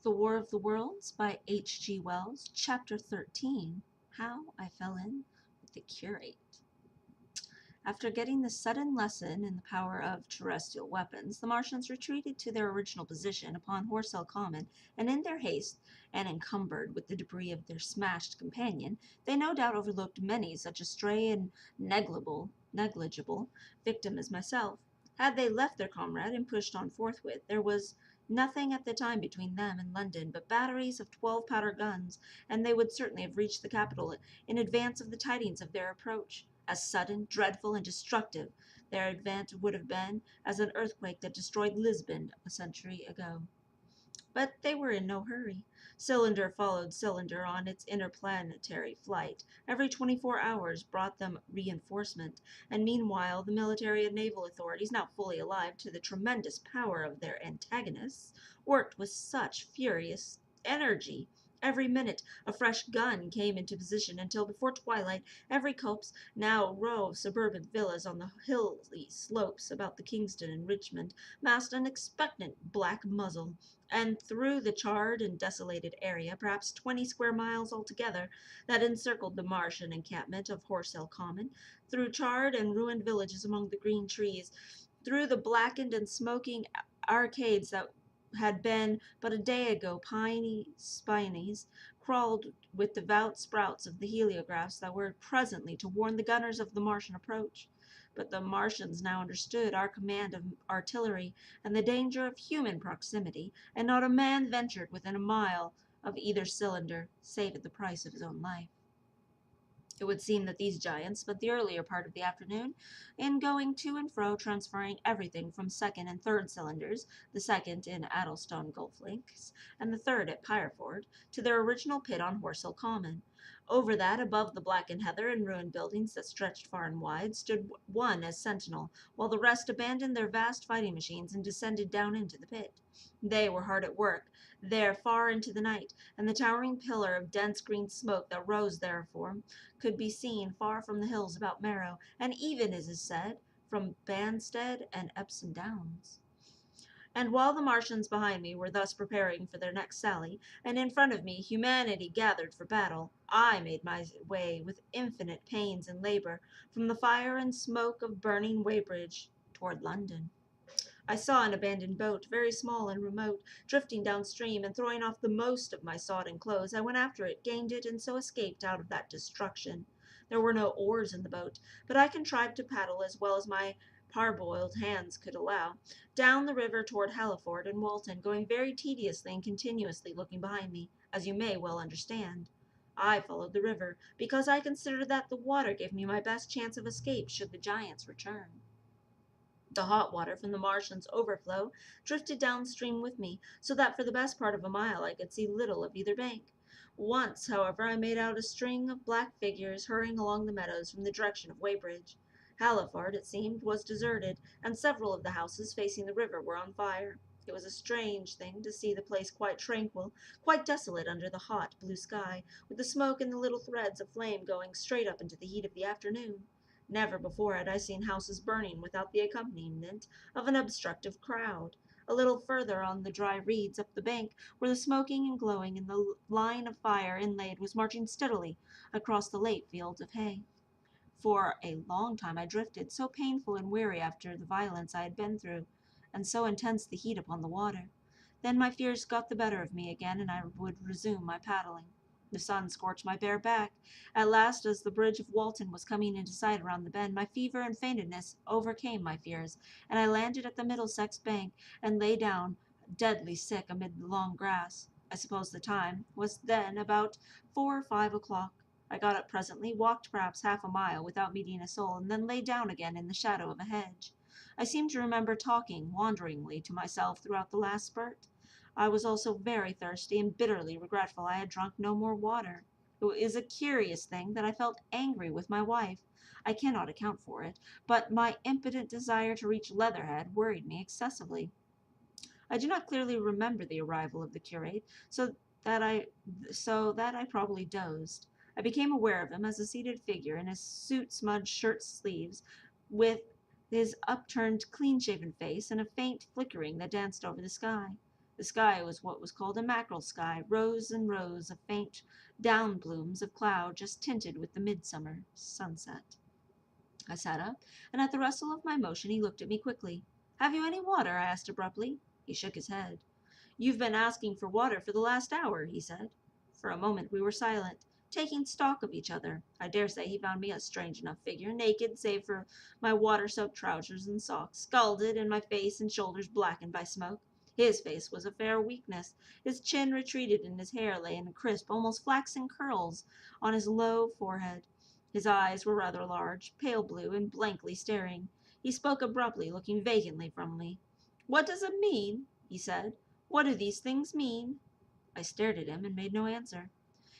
The War of the Worlds by H.G. Wells, Chapter 13, How I Fell in with the Curate. After getting the sudden lesson in the power of terrestrial weapons, the Martians retreated to their original position upon Horsell Common, and in their haste, and encumbered with the debris of their smashed companion, they no doubt overlooked many such a stray and negligible victim as myself. Had they left their comrade and pushed on forthwith, there was nothing at the time between them and London but batteries of 12-pounder guns, and they would certainly have reached the capital in advance of the tidings of their approach. As sudden, dreadful, and destructive their advance would have been as an earthquake that destroyed Lisbon a century ago. But they were in no hurry. Cylinder followed cylinder on its interplanetary flight. Every 24 hours brought them reinforcement, and meanwhile the military and naval authorities, now fully alive to the tremendous power of their antagonists, worked with such furious energy. Every minute a fresh gun came into position until before twilight every copse, now row of suburban villas on the hilly slopes about the Kingston and Richmond, massed an expectant black muzzle, and through the charred and desolated area, perhaps 20 square miles altogether, that encircled the Martian encampment of Horsell Common, through charred and ruined villages among the green trees, through the blackened and smoking arcades that had been but a day ago piney spines, crawled with devout sprouts of the heliographs that were presently to warn the gunners of the Martian approach. But the Martians now understood our command of artillery and the danger of human proximity, and not a man ventured within a mile of either cylinder, save at the price of his own life. It would seem that these giants spent the earlier part of the afternoon in going to and fro, transferring everything from second and third cylinders, the second in Addlestone Golf Links, and the third at Pireford, to their original pit on Horsell Common. Over that, above the blackened heather and ruined buildings that stretched far and wide, stood one as sentinel, while the rest abandoned their vast fighting machines and descended down into the pit. They were hard at work there far into the night, and the towering pillar of dense green smoke that rose therefrom could be seen far from the hills about Marrow, and even, as is said, from Banstead and Epsom Downs. And while the Martians behind me were thus preparing for their next sally, and in front of me humanity gathered for battle, I made my way with infinite pains and labor from the fire and smoke of burning Weybridge toward London. I saw an abandoned boat, very small and remote, drifting downstream, and throwing off the most of my sodden clothes, I went after it, gained it, and so escaped out of that destruction. There were no oars in the boat, but I contrived to paddle as well as my parboiled hands could allow, down the river toward Halliford and Walton, going very tediously and continuously looking behind me, as you may well understand. I followed the river, because I considered that the water gave me my best chance of escape should the giants return. The hot water from the Martian's overflow drifted downstream with me, so that for the best part of a mile I could see little of either bank. Once, however, I made out a string of black figures hurrying along the meadows from the direction of Weybridge. Halliford, it seemed, was deserted, and several of the houses facing the river were on fire. It was a strange thing to see the place quite tranquil, quite desolate under the hot blue sky, with the smoke and the little threads of flame going straight up into the heat of the afternoon. Never before had I seen houses burning without the accompaniment of an obstructive crowd. A little further on the dry reeds up the bank, where the smoking and glowing and the line of fire inlaid was marching steadily across the late fields of hay. For a long time I drifted, so painful and weary after the violence I had been through, and so intense the heat upon the water. Then my fears got the better of me again, and I would resume my paddling. The sun scorched my bare back. At last, as the bridge of Walton was coming into sight around the bend, my fever and faintedness overcame my fears, and I landed at the Middlesex bank and lay down, deadly sick, amid the long grass. I suppose the time was then about 4 or 5 o'clock. I got up presently, walked perhaps half a mile without meeting a soul, and then lay down again in the shadow of a hedge. I seem to remember talking wanderingly to myself throughout the last spurt. I was also very thirsty, and bitterly regretful I had drunk no more water. It is a curious thing that I felt angry with my wife. I cannot account for it, but my impotent desire to reach Leatherhead worried me excessively. I do not clearly remember the arrival of the curate, that I so that I probably dozed. I became aware of him as a seated figure in his suit-smudged shirt-sleeves, with his upturned, clean-shaven face and a faint flickering that danced over the sky. The sky was what was called a mackerel sky, rows and rows of faint down plumes of cloud just tinted with the midsummer sunset. I sat up, and at the rustle of my motion he looked at me quickly. "Have you any water?" I asked abruptly. He shook his head. "You've been asking for water for the last hour," he said. For a moment we were silent, taking stock of each other. I dare say he found me a strange enough figure, naked save for my water-soaked trousers and socks, scalded, and my face and shoulders blackened by smoke. His face was a fair weakness. His chin retreated and his hair lay in crisp, almost flaxen curls on his low forehead. His eyes were rather large, pale blue, and blankly staring. He spoke abruptly, looking vacantly from me. "What does it mean?" he said. "What do these things mean?" I stared at him and made no answer.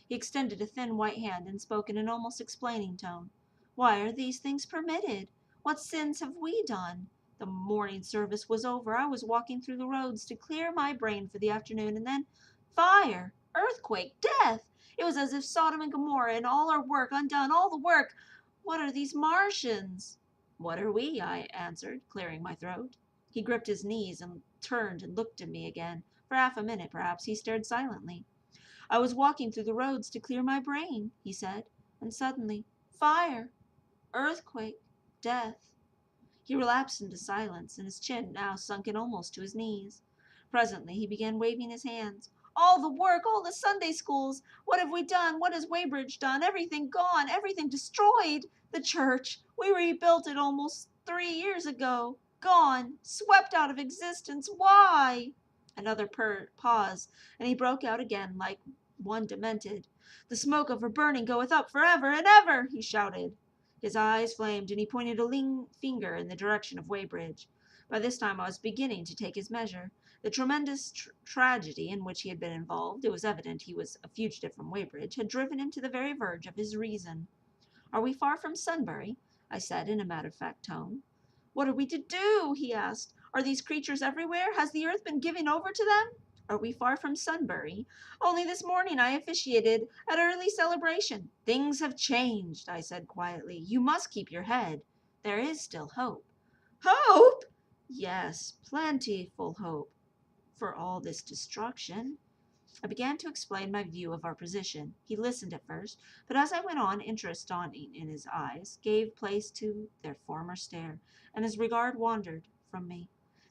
He extended a thin white hand and spoke in an almost explaining tone. "Why are these things permitted? What sins have we done? The morning service was over. I was walking through the roads to clear my brain for the afternoon, and then fire, earthquake, death. It was as if Sodom and Gomorrah and all our work undone, all the work. What are these Martians?" "What are we?" I answered, clearing my throat. He gripped his knees and turned and looked at me again. For half a minute, perhaps, he stared silently. "I was walking through the roads to clear my brain," he said, "and suddenly, fire, earthquake, death." He relapsed into silence, and his chin now sunken almost to his knees. Presently he began waving his hands. "All the work, all the Sunday schools. What have we done? What has Weybridge done? Everything gone, everything destroyed. The church, we rebuilt it almost 3 years ago. Gone, swept out of existence. Why?" Another pause, and he broke out again like one demented. "The smoke of her burning goeth up for ever and ever," he shouted. His eyes flamed, and he pointed a lean finger in the direction of Weybridge. By this time I was beginning to take his measure. The tremendous tragedy in which he had been involved, it was evident he was a fugitive from Weybridge, had driven him to the very verge of his reason. "Are we far from Sunbury?" I said in a matter-of-fact tone. "What are we to do?" he asked. "Are these creatures everywhere? Has the earth been given over to them? Are we far from Sunbury? Only this morning I officiated at early celebration." "Things have changed," I said quietly. "You must keep your head. There is still hope." "Hope?" "Yes, plentiful hope for all this destruction." I began to explain my view of our position. He listened at first, but as I went on, interest dawning in his eyes gave place to their former stare, and his regard wandered from me.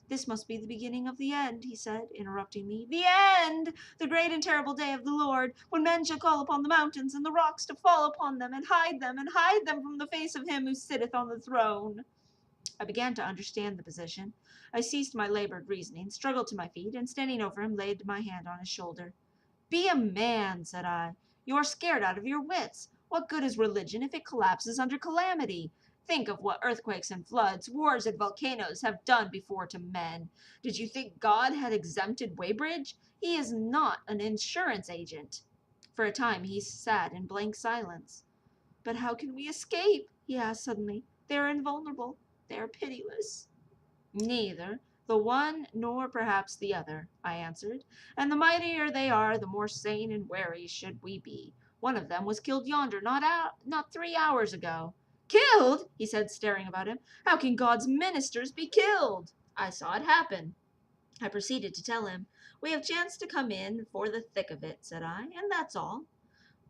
"This must be the beginning of the end," he said, interrupting me. "The end! The great and terrible day of the Lord, when men shall call upon the mountains and the rocks to fall upon them and hide them from the face of him who sitteth on the throne." I began to understand the position. I ceased my labored reasoning, struggled to my feet, and standing over him, laid my hand on his shoulder. "Be a man," said I. "You are scared out of your wits. What good is religion if it collapses under calamity? Think of what earthquakes and floods, wars and volcanoes have done before to men. Did you think God had exempted Weybridge? He is not an insurance agent." For a time he sat in blank silence. "But how can we escape?" he asked suddenly. "They are invulnerable. They are pitiless." "Neither the one nor perhaps the other," I answered. "And the mightier they are, the more sane and wary should we be. One of them was killed yonder not 3 hours ago." "Killed?" he said, staring about him. "How can God's ministers be killed?" "I saw it happen." I proceeded to tell him. "We have chanced to come in for the thick of it," said I, "and that's all."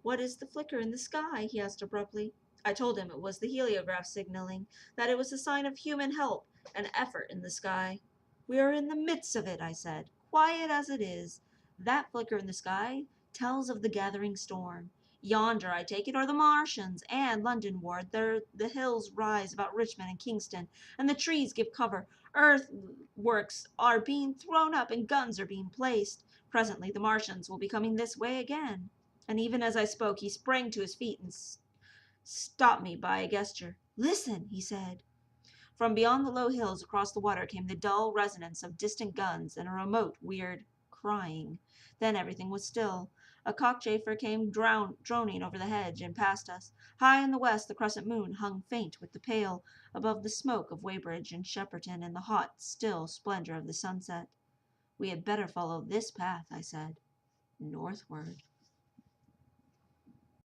"What is the flicker in the sky?" he asked abruptly. I told him it was the heliograph signaling, that it was a sign of human help and effort in the sky. "We are in the midst of it," I said, "quiet as it is. That flicker in the sky tells of the gathering storm. Yonder, I take it, are the Martians, and Londonward there the hills rise about Richmond and Kingston, and the trees give cover. Earthworks are being thrown up, and guns are being placed. Presently the Martians will be coming this way again." And even as I spoke, he sprang to his feet and stopped me by a gesture. "Listen," he said. From beyond the low hills across the water came the dull resonance of distant guns and a remote, weird crying. Then everything was still. A cockchafer came droning over the hedge and past us. High in the west the crescent moon hung faint with the pale above the smoke of Weybridge and Shepperton and the hot, still splendor of the sunset. "We had better follow this path," I said. "Northward."